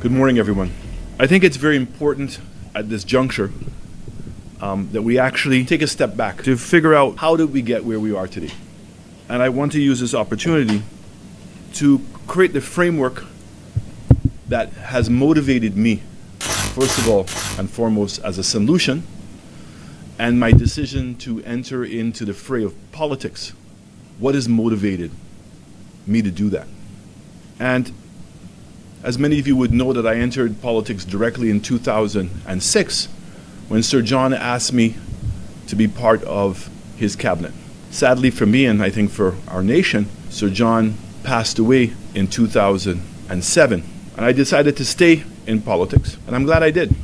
Good morning, everyone. I think it's very important at this juncture that we actually take a step back to figure out how did we get where we are today. And I want to use this opportunity to create the framework that has motivated me, first of all and foremost, as a solution, and my decision to enter into the fray of politics. What has motivated me to do that? And as many of you would know, that I entered politics directly in 2006 when Sir John asked me to be part of his cabinet. Sadly for me, and I think for our nation, Sir John passed away in 2007. And I decided to stay in politics, and I'm glad I did.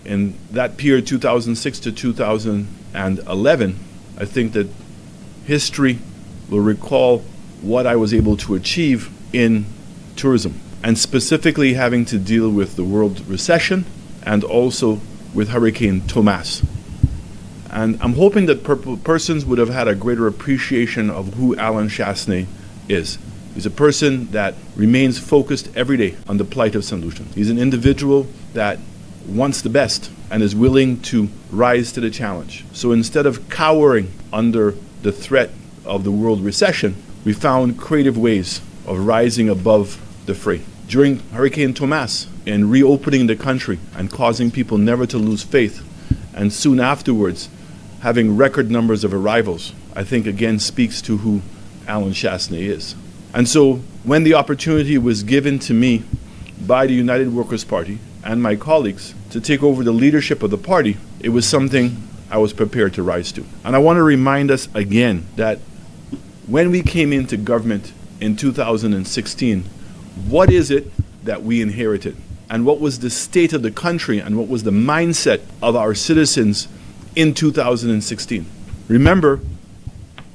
In that period, 2006 to 2011, I think that history will recall what I was able to achieve in tourism, and specifically having to deal with the world recession and also with Hurricane Thomas. And I'm hoping that persons would have had a greater appreciation of who Alan Chastanet is. He's a person that remains focused every day on the plight of St. Lucian. He's an individual that wants the best and is willing to rise to the challenge. So instead of cowering under the threat of the world recession, we found creative ways of rising above the fray. During Hurricane Thomas, in reopening the country and causing people never to lose faith, and soon afterwards having record numbers of arrivals, I think again speaks to who Alan Chastanet is. And so when the opportunity was given to me by the United Workers' Party and my colleagues to take over the leadership of the party, it was something I was prepared to rise to. And I want to remind us again that when we came into government in 2016, what is it that we inherited? And what was the state of the country and what was the mindset of our citizens in 2016? Remember,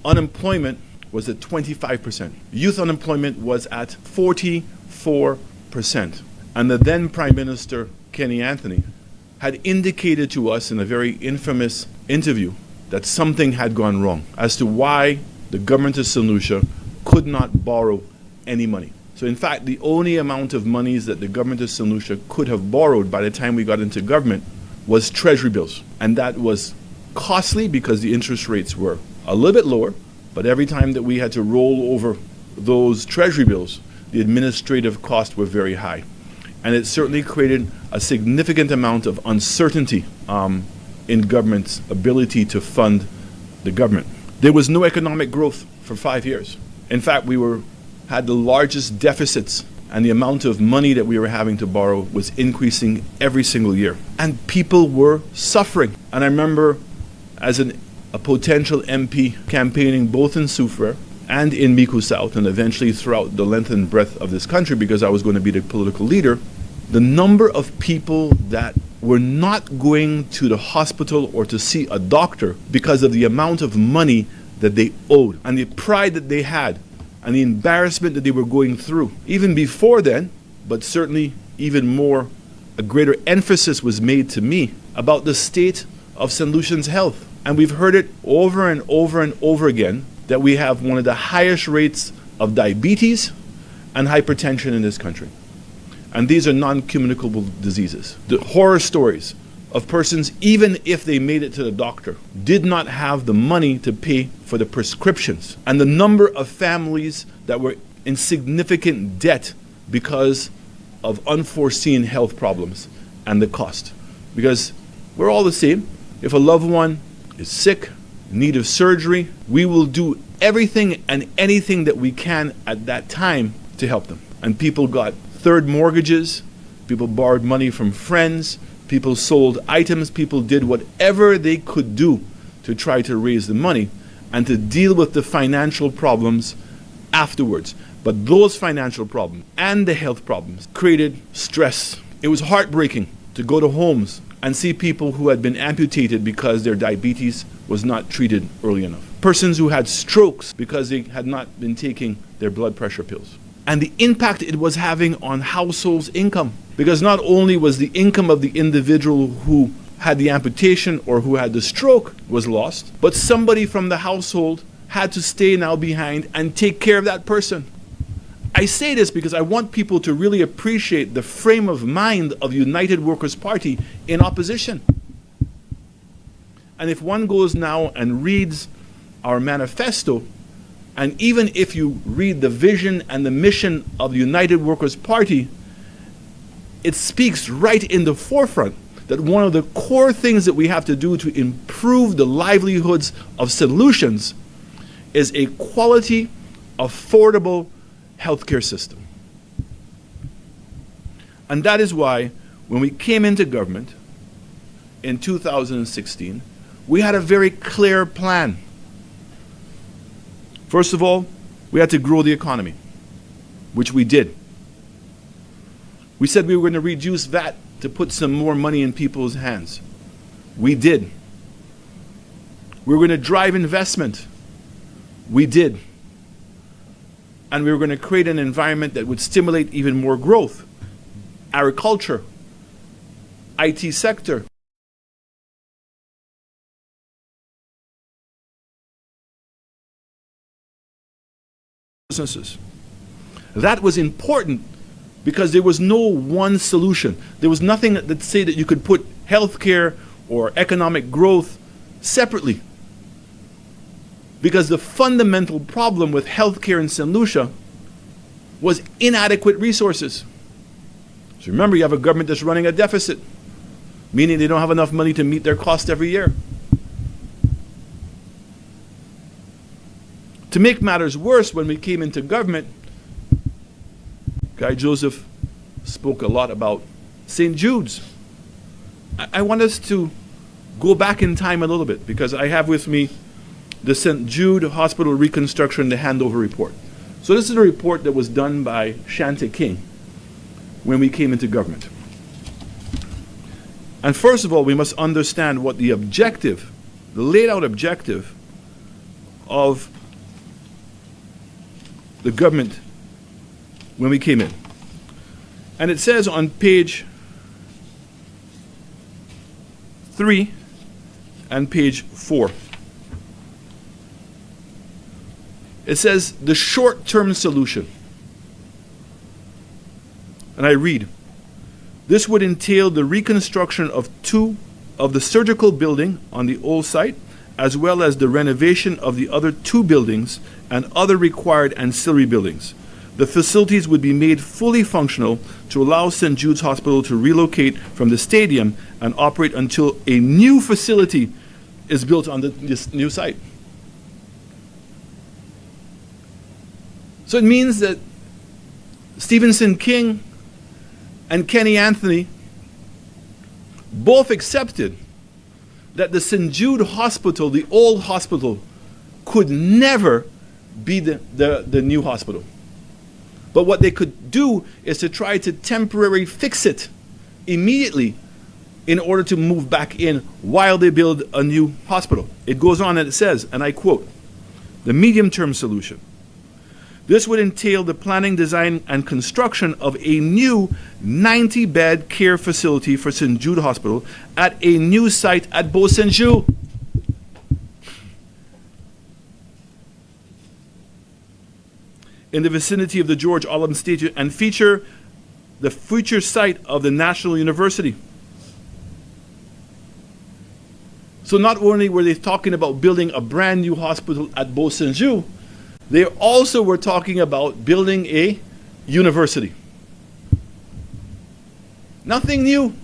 unemployment was at 25%. Youth unemployment was at 44%. And the then Prime Minister, Kenny Anthony, had indicated to us in a very infamous interview that something had gone wrong as to why the government of St. Lucia could not borrow any money. So in fact, the only amount of monies that the government of St. Lucia could have borrowed by the time we got into government was treasury bills. And that was costly because the interest rates were a little bit lower, but every time that we had to roll over those treasury bills, the administrative costs were very high. And it certainly created a significant amount of uncertainty in government's ability to fund the government. There was no economic growth for 5 years. In fact, we had the largest deficits, and the amount of money that we were having to borrow was increasing every single year. And people were suffering. And I remember as a potential MP campaigning both in Soufrière and in Micoud South, and eventually throughout the length and breadth of this country, because I was going to be the political leader, the number of people that were not going to the hospital or to see a doctor because of the amount of money that they owed and the pride that they had and the embarrassment that they were going through. Even before then, but certainly even more, a greater emphasis was made to me about the state of St. Lucian's health. And we've heard it over and over and over again that we have one of the highest rates of diabetes and hypertension in this country. And these are non-communicable diseases. The horror stories of persons, even if they made it to the doctor, did not have the money to pay for the prescriptions. And the number of families that were in significant debt because of unforeseen health problems and the cost. Because we're all the same. If a loved one is sick, in need of surgery, we will do everything and anything that we can at that time to help them. And people got third mortgages, people borrowed money from friends, people sold items, people did whatever they could do to try to raise the money and to deal with the financial problems afterwards. But those financial problems and the health problems created stress. It was heartbreaking to go to homes and see people who had been amputated because their diabetes was not treated early enough. Persons who had strokes because they had not been taking their blood pressure pills. And the impact it was having on households' income. Because not only was the income of the individual who had the amputation or who had the stroke was lost, but somebody from the household had to stay now behind and take care of that person. I say this because I want people to really appreciate the frame of mind of United Workers' Party in opposition. And if one goes now and reads our manifesto, and even if you read the vision and the mission of the United Workers' Party, it speaks right in the forefront that one of the core things that we have to do to improve the livelihoods of solutions is a quality, affordable healthcare system. And that is why when we came into government in 2016, we had a very clear plan. First of all, we had to grow the economy, which we did. We said we were going to reduce VAT to put some more money in people's hands. We did. We were going to drive investment. We did. And we were going to create an environment that would stimulate even more growth. Agriculture, IT sector, businesses. That was important because there was no one solution. There was nothing that say that you could put healthcare or economic growth separately. Because the fundamental problem with healthcare in St. Lucia was inadequate resources. So remember, you have a government that's running a deficit, meaning they don't have enough money to meet their cost every year. To make matters worse, when we came into government, Guy Joseph spoke a lot about St. Jude's. I want us to go back in time a little bit, because I have with me the St. Jude Hospital Reconstruction, the handover report. So this is a report that was done by Shante King when we came into government. And first of all, we must understand what the objective, the laid out objective of the government when we came in. And it says on page 3 and page 4. It says the short-term solution. And I read, this would entail the reconstruction of 2 of the surgical building on the old site, as well as the renovation of the other 2 buildings and other required ancillary buildings. The facilities would be made fully functional to allow St. Jude's Hospital to relocate from the stadium and operate until a new facility is built on this new site. So it means that Stephenson King and Kenny Anthony both accepted that the St. Jude Hospital, the old hospital, could never be the new hospital. But what they could do is to try to temporarily fix it immediately in order to move back in while they build a new hospital. It goes on and it says, and I quote, the medium-term solution. This would entail the planning, design, and construction of a new 90-bed care facility for St. Jude Hospital at a new site at Beau-Saint-Jude. In the vicinity of the George Olin Stadium and feature the future site of the National University. So not only were they talking about building a brand new hospital at Beau-Saint-Jude, they also were talking about building a university. Nothing new.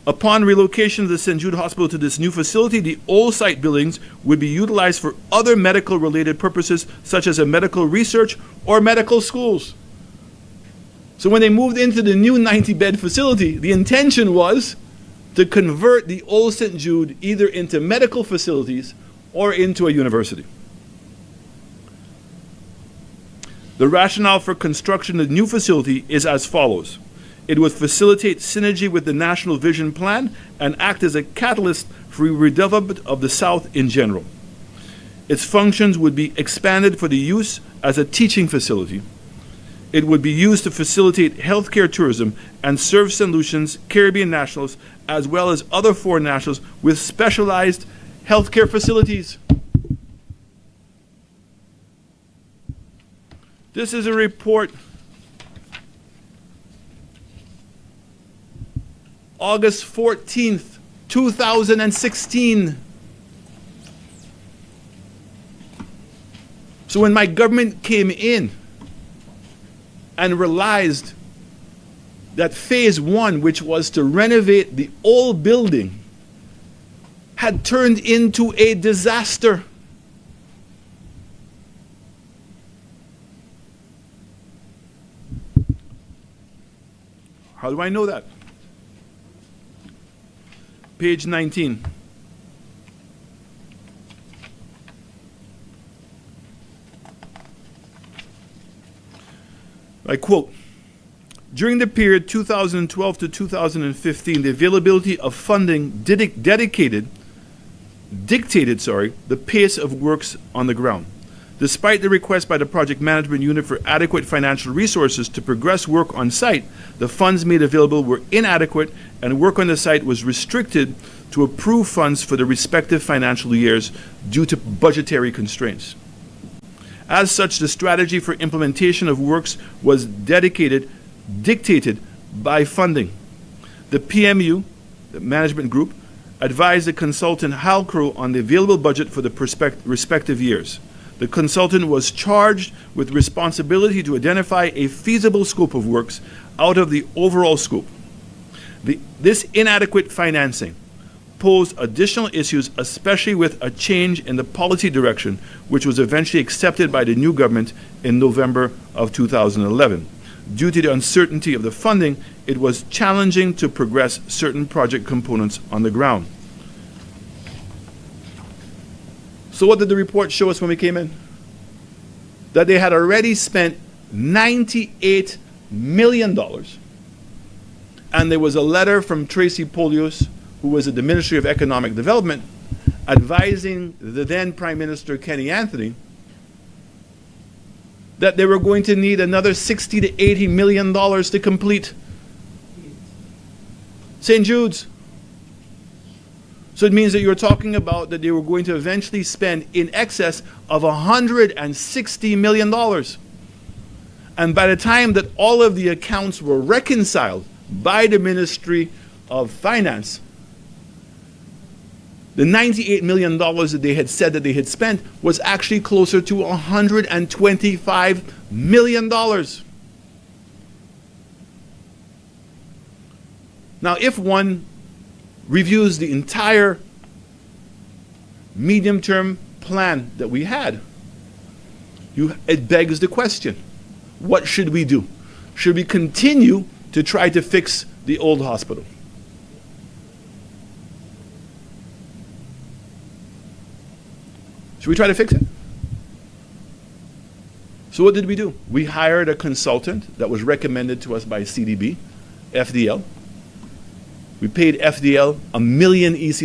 Upon relocation of the St. Jude Hospital to this new facility, the old site buildings would be utilized for other medical-related purposes, such as a medical research or medical schools. So when they moved into the new 90-bed facility, the intention was to convert the old St. Jude either into medical facilities or into a university. The rationale for construction of the new facility is as follows. It would facilitate synergy with the National Vision Plan and act as a catalyst for redevelopment of the South in general. Its functions would be expanded for the use as a teaching facility. It would be used to facilitate healthcare tourism and serve St. Lucians, Caribbean nationals, as well as other foreign nationals with specialized healthcare facilities. This is a report, August 14th, 2016. So when my government came in and realized that phase one, which was to renovate the old building, had turned into a disaster. How do I know that? Page 19. I quote, during the period 2012 to 2015, the availability of funding dictated the pace of works on the ground. Despite the request by the project management unit for adequate financial resources to progress work on site, the funds made available were inadequate and work on the site was restricted to approved funds for the respective financial years due to budgetary constraints. As such, the strategy for implementation of works was dictated by funding. The PMU, the management group, advised the consultant Halcro on the available budget for the respective years. The consultant was charged with responsibility to identify a feasible scope of works out of the overall scope. This inadequate financing posed additional issues, especially with a change in the policy direction, which was eventually accepted by the new government in November of 2011. Due to the uncertainty of the funding, it was challenging to progress certain project components on the ground. So what did the report show us when we came in? That they had already spent $98 million. And there was a letter from Tracy Polios, who was at the Ministry of Economic Development, advising the then Prime Minister Kenny Anthony that they were going to need another $60 to $80 million to complete St. Jude's. So it means that you're talking about that they were going to eventually spend in excess of $160 million. And by the time that all of the accounts were reconciled by the Ministry of Finance, the $98 million that they had said that they had spent was actually closer to $125 million. Now, if one reviews the entire medium-term plan that we had, it begs the question, what should we do? Should we continue to try to fix the old hospital? Should we try to fix it? So what did we do? We hired a consultant that was recommended to us by CDB, FDL. We paid FDL $1 million EC,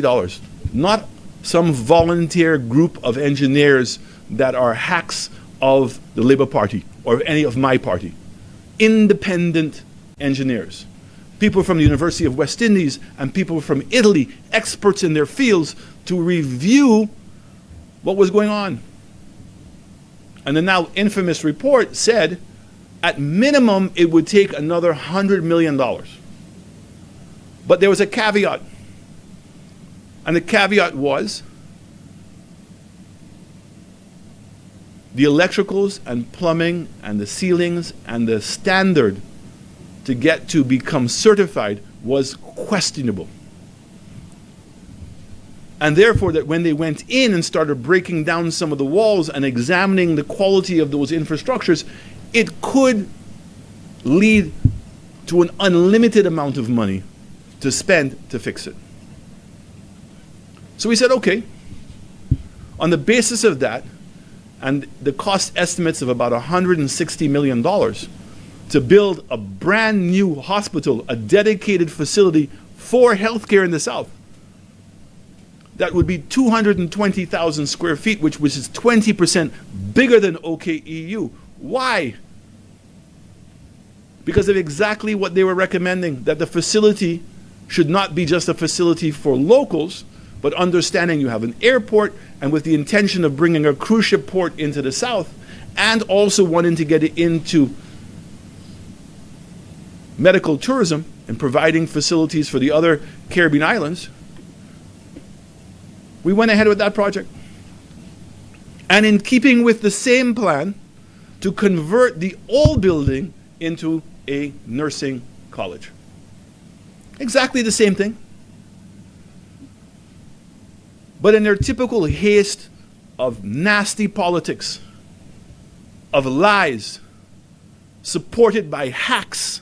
not some volunteer group of engineers that are hacks of the Labour Party or any of my party. Independent engineers. People from the University of West Indies and people from Italy, experts in their fields, to review what was going on. And the now infamous report said, at minimum, it would take another $100 million. But there was a caveat. And the caveat was the electricals and plumbing and the ceilings and the standard to get to become certified was questionable. And therefore, that when they went in and started breaking down some of the walls and examining the quality of those infrastructures, it could lead to an unlimited amount of money to spend to fix it. So we said, okay, on the basis of that, and the cost estimates of about $160 million to build a brand new hospital, a dedicated facility for healthcare in the South, that would be 220,000 square feet, which is 20% bigger than OKEU. Why? Because of exactly what they were recommending, that the facility should not be just a facility for locals, but understanding you have an airport, and with the intention of bringing a cruise ship port into the South, and also wanting to get into medical tourism and providing facilities for the other Caribbean islands, we went ahead with that project. And in keeping with the same plan to convert the old building into a nursing college. Exactly the same thing. But in their typical haste of nasty politics, of lies, supported by hacks,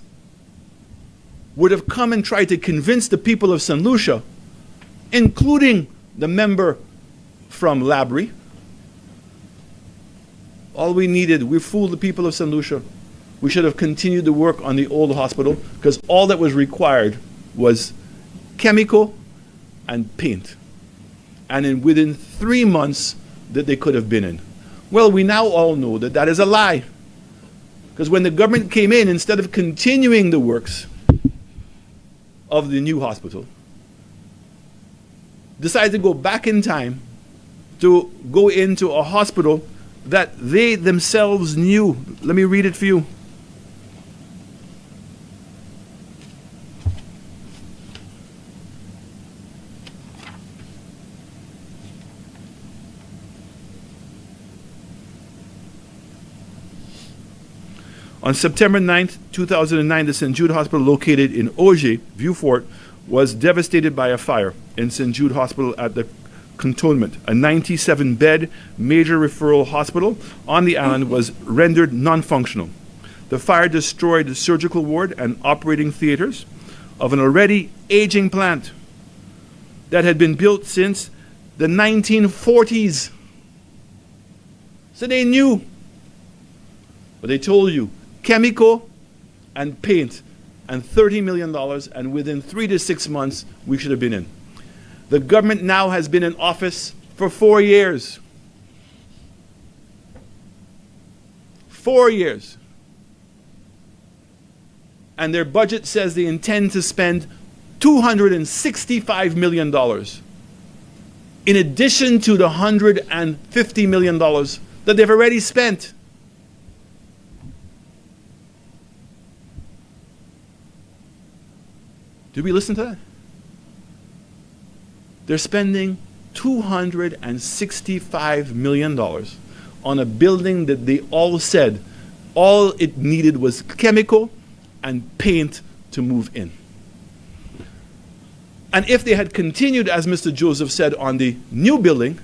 would have come and tried to convince the people of St. Lucia, including the member from Labrie. All we needed, we fooled the people of St. Lucia. We should have continued to work on the old hospital because all that was required was chemical and paint. And within 3 months that they could have been in. Well, we now all know that that is a lie. Because when the government came in, instead of continuing the works of the new hospital, decided to go back in time to go into a hospital that they themselves knew. Let me read it for you. On September 9th, 2009, the St. Jude Hospital located in Auger, Vieux-Fort, was devastated by a fire in St. Jude Hospital at the Cantonment. A 97-bed major referral hospital on the island was rendered non-functional. The fire destroyed the surgical ward and operating theaters of an already aging plant that had been built since the 1940s. So they knew. But they told you, chemical and paint and $30 million, and within 3 to 6 months, we should have been in. The government now has been in office for 4 years. 4 years. And their budget says they intend to spend $265 million in addition to the $150 million that they've already spent. Did we listen to that? They're spending $265 million on a building that they all said all it needed was chemical and paint to move in. And if they had continued, as Mr. Joseph said, on the new building,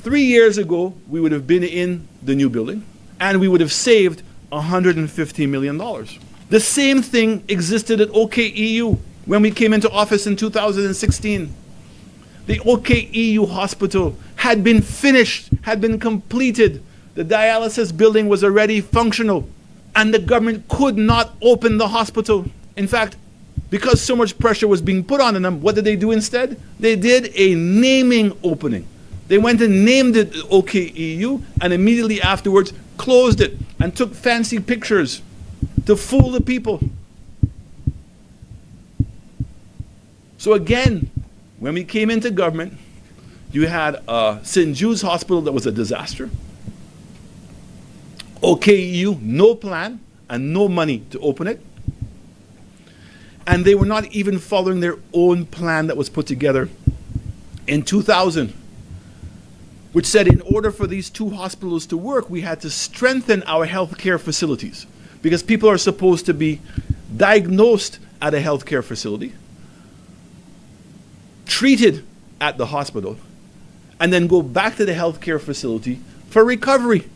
3 years ago, we would have been in the new building and we would have saved $150 million. The same thing existed at OKEU when we came into office in 2016. The OKEU hospital had been finished, had been completed. The dialysis building was already functional, and the government could not open the hospital. In fact, because so much pressure was being put on them, what did they do instead? They did a naming opening. They went and named it OKEU, and immediately afterwards closed it and took fancy pictures to fool the people. So again, when we came into government, you had St. Jude's Hospital that was a disaster. OKEU, no plan and no money to open it. And they were not even following their own plan that was put together in 2000, which said in order for these two hospitals to work, we had to strengthen our healthcare facilities. Because people are supposed to be diagnosed at a healthcare facility, treated at the hospital, and then go back to the healthcare facility for recovery.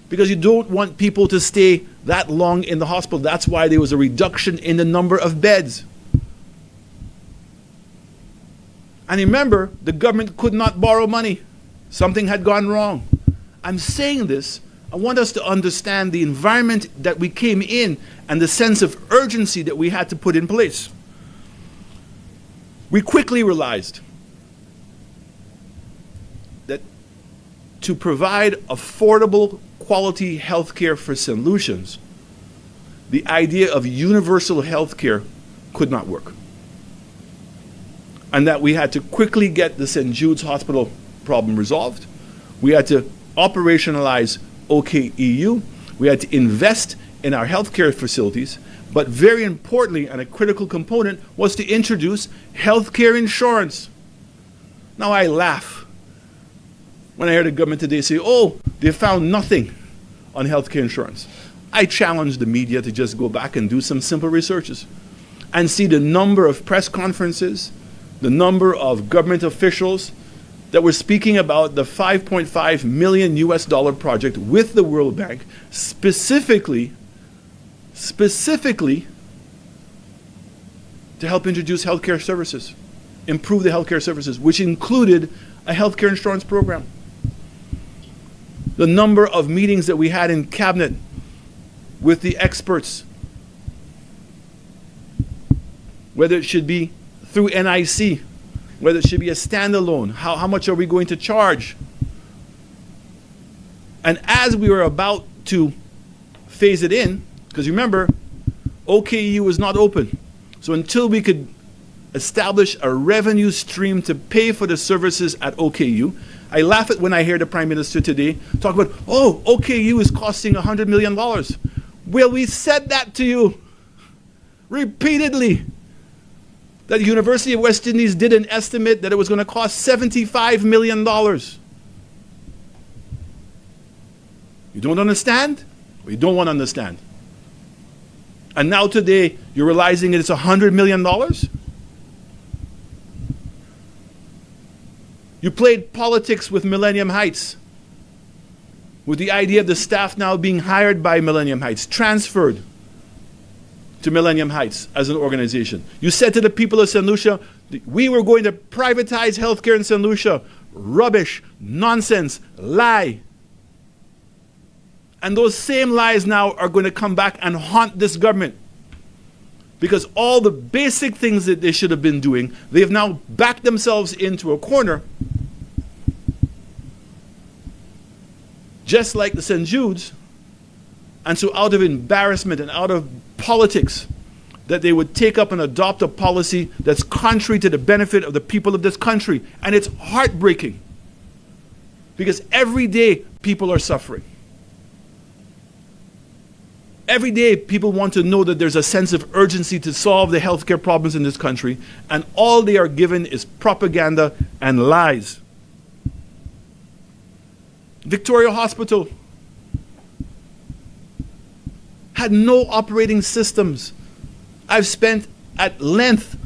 Because you don't want people to stay that long in the hospital. That's why there was a reduction in the number of beds. And remember, the government could not borrow money. Something had gone wrong. I'm saying this, I want us to understand the environment that we came in and the sense of urgency that we had to put in place. We quickly realized that to provide affordable, quality health care for St. Lucians, the idea of universal health care could not work. And that we had to quickly get the St. Jude's Hospital problem resolved. We had to operationalize OKEU. We had to invest in our healthcare facilities. But very importantly, and a critical component, was to introduce healthcare insurance. Now I laugh when I hear the government today say, oh, they found nothing on healthcare insurance. I challenge the media to just go back and do some simple researches and see the number of press conferences, the number of government officials that were speaking about the $5.5 million US project with the World Bank, specifically to help introduce healthcare services, improve the healthcare services, which included a healthcare insurance program. The number of meetings that we had in cabinet with the experts, whether it should be through NIC, whether it should be a standalone, how much are we going to charge? And as we were about to phase it in, because remember, OKU was not open. So until we could establish a revenue stream to pay for the services at OKU, I laugh at when I hear the Prime Minister today talk about, oh, OKU is costing $100 million. Well, we said that to you repeatedly, that the University of West Indies did an estimate that it was going to cost $75 million. You don't understand? Or you don't want to understand? And now today, you're realizing it's $100 million? You played politics with Millennium Heights, with the idea of the staff now being hired by Millennium Heights, transferred to Millennium Heights as an organization. You said to the people of St. Lucia, we were going to privatize healthcare in St. Lucia. Rubbish, nonsense, lie. And those same lies now are going to come back and haunt this government. Because all the basic things that they should have been doing, they have now backed themselves into a corner. Just like the St. Jude's. And so out of embarrassment and out of politics, that they would take up and adopt a policy that's contrary to the benefit of the people of this country. And it's heartbreaking. Because every day people are suffering. Every day, people want to know that there's a sense of urgency to solve the healthcare problems in this country, and all they are given is propaganda and lies. Victoria Hospital had no operating systems. I've spent at length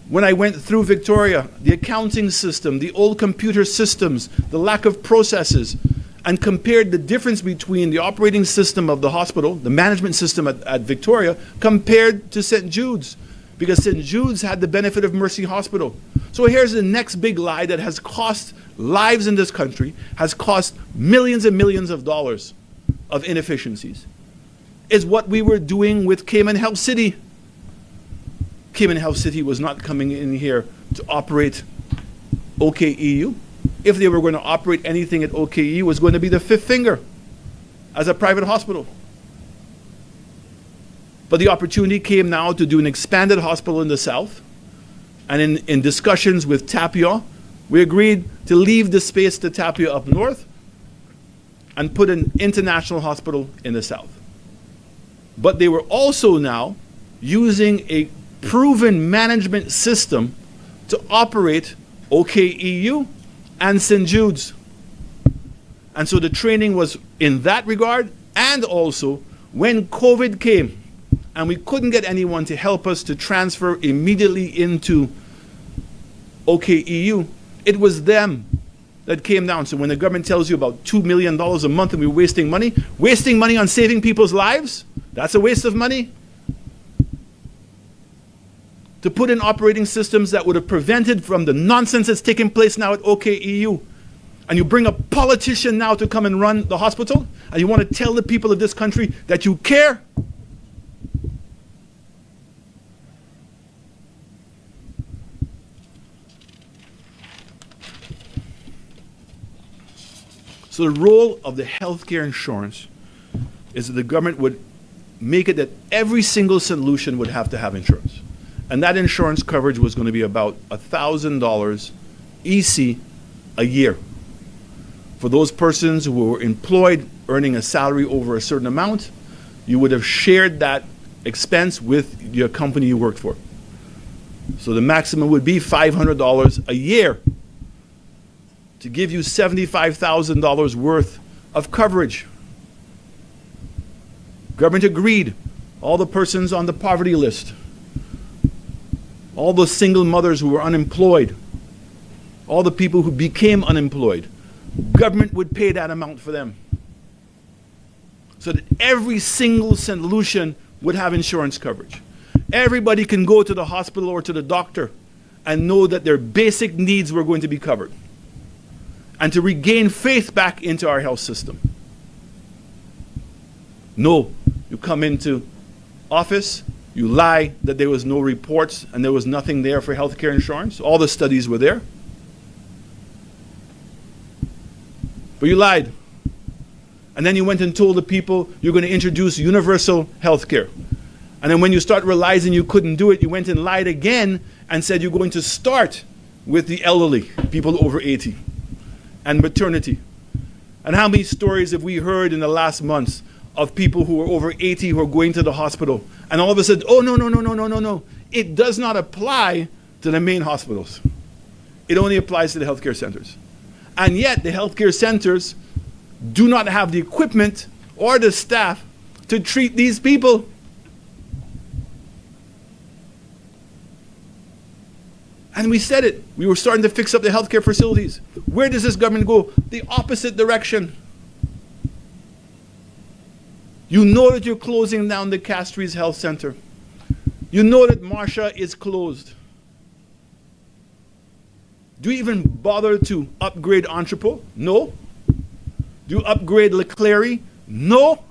when I went through Victoria, the accounting system, the old computer systems, the lack of processes, and compared the difference between the operating system of the hospital, the management system at Victoria, compared to St. Jude's. Because St. Jude's had the benefit of Mercy Hospital. So here's the next big lie that has cost lives in this country, has cost millions and millions of dollars of inefficiencies, is what we were doing with Cayman Health City. Cayman Health City was not coming in here to operate OKEU. If they were going to operate anything at OKE, it was going to be the fifth finger as a private hospital. But the opportunity came now to do an expanded hospital in the south. And in discussions with Tapia, we agreed to leave the space to Tapia up north and put an international hospital in the south. But they were also now using a proven management system to operate OKEU and St. Jude's. And so the training was in that regard, and also when COVID came and we couldn't get anyone to help us to transfer immediately into OKEU, it was them that came down. So when the government tells you about $2 million a month and we're wasting money on saving people's lives, that's a waste of money. To put in operating systems that would have prevented from the nonsense that's taking place now at OKEU. And you bring a politician now to come and run the hospital, and you want to tell the people of this country that you care? So the role of the healthcare insurance is that the government would make it that every single St. Lucian would have to have insurance. And that insurance coverage was going to be about $1,000 EC a year for those persons who were employed earning a salary over a certain amount, you would have shared that expense with your company you worked for. So the maximum would be $500 a year to give you $75,000 worth of coverage. Government agreed. All the persons on the poverty list, all the single mothers who were unemployed, all the people who became unemployed, government would pay that amount for them. So that every single St. Lucian would have insurance coverage. Everybody can go to the hospital or to the doctor and know that their basic needs were going to be covered. And to regain faith back into our health system. No, you come into office, you lie that there was no reports and there was nothing there for healthcare insurance. All the studies were there. But you lied. And then you went and told the people you're going to introduce universal healthcare. And then when you start realizing you couldn't do it, you went and lied again and said you're going to start with the elderly, people over 80, and maternity. And how many stories have we heard in the last months of people who are over 80 who are going to the hospital, and all of a sudden, oh, no. It does not apply to the main hospitals. It only applies to the healthcare centers. And yet, the healthcare centers do not have the equipment or the staff to treat these people. And we said it. We were starting to fix up the healthcare facilities. Where does this government go? The opposite direction. You know that you're closing down the Castries Health Center. You know that Marcia is closed. Do you even bother to upgrade Entrepot? No. Do you upgrade Leclerc? No.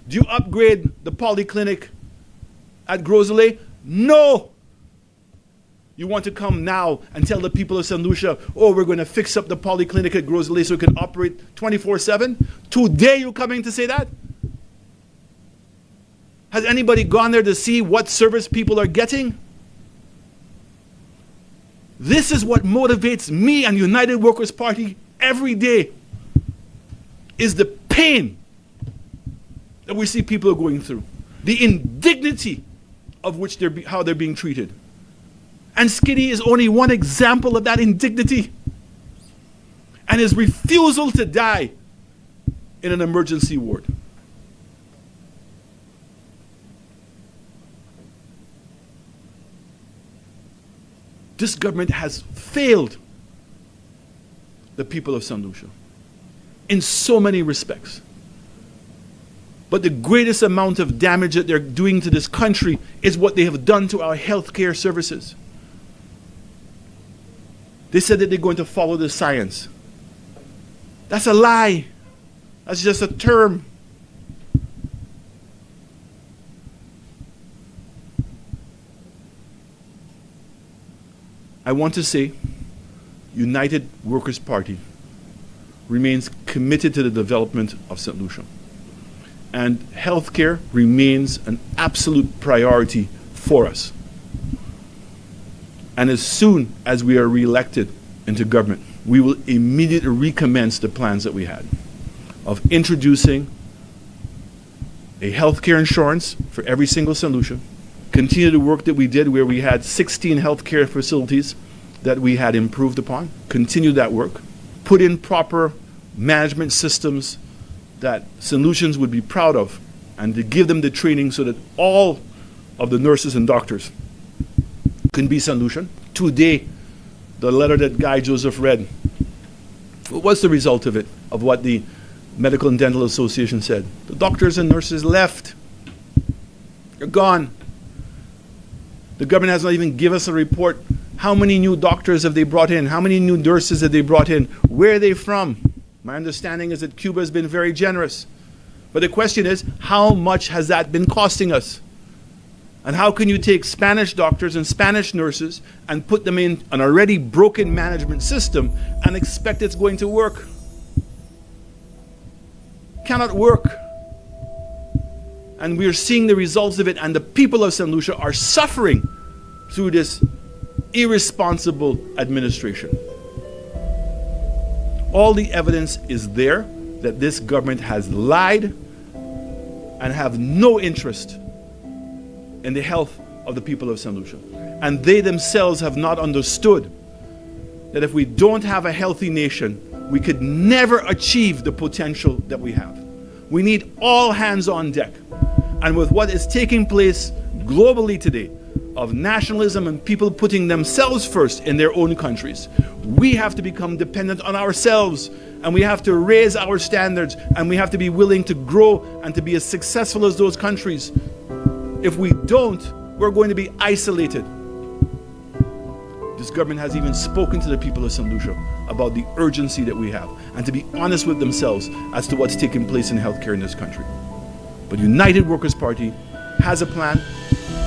Do you upgrade the polyclinic at Grosley? No. You want to come now and tell the people of St. Lucia, oh, we're going to fix up the polyclinic at Grosley so it can operate 24/7? Today you're coming to say that? Has anybody gone there to see what service people are getting? This is what motivates me and United Workers' Party every day, is the pain that we see people are going through, the indignity of which how they're being treated. And Skiddy is only one example of that indignity, and his refusal to die in an emergency ward. This government has failed the people of St. Lucia in so many respects. But the greatest amount of damage that they're doing to this country is what they have done to our healthcare services. They said that they're going to follow the science. That's a lie. That's just a term. I want to say, United Workers' Party remains committed to the development of St. Lucia. And healthcare remains an absolute priority for us. And as soon as we are re-elected into government, we will immediately recommence the plans that we had of introducing a healthcare insurance for every single St. Lucia, continue the work that we did where we had 16 healthcare facilities that we had improved upon, continue that work, put in proper management systems that St. Lucians would be proud of, and to give them the training so that all of the nurses and doctors can be St. Lucian. Today, the letter that Guy Joseph read, what's the result of it, of what the Medical and Dental Association said? The doctors and nurses left. They're gone. The government has not even given us a report. How many new doctors have they brought in? How many new nurses have they brought in? Where are they from? My understanding is that Cuba has been very generous. But the question is, how much has that been costing us? And how can you take Spanish doctors and Spanish nurses and put them in an already broken management system and expect it's going to work? Cannot work. And we are seeing the results of it, and the people of St. Lucia are suffering through this irresponsible administration. All the evidence is there. that this government has lied and have no interest in the health of the people of St. Lucia. And they themselves have not understood that if we don't have a healthy nation, we could never achieve the potential that we have. We need all hands on deck. And with what is taking place globally today, of nationalism and people putting themselves first in their own countries, we have to become dependent on ourselves, and we have to raise our standards, and we have to be willing to grow and to be as successful as those countries. If we don't, we're going to be isolated. This government has even spoken to the people of St. Lucia about the urgency that we have, and to be honest with themselves as to what's taking place in healthcare in this country. But United Workers' Party has a plan.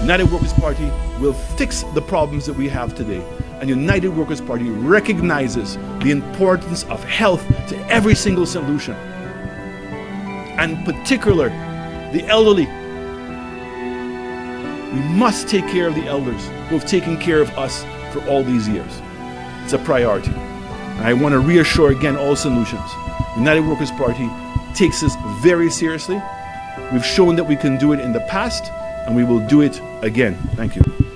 United Workers' Party will fix the problems that we have today. And United Workers' Party recognizes the importance of health to every single St. Lucian, and in particular, the elderly. We must take care of the elders who have taken care of us for all these years. It's a priority. And I want to reassure again all St. Lucians, United Workers' Party takes this very seriously. We've shown that we can do it in the past, and we will do it again. Thank you.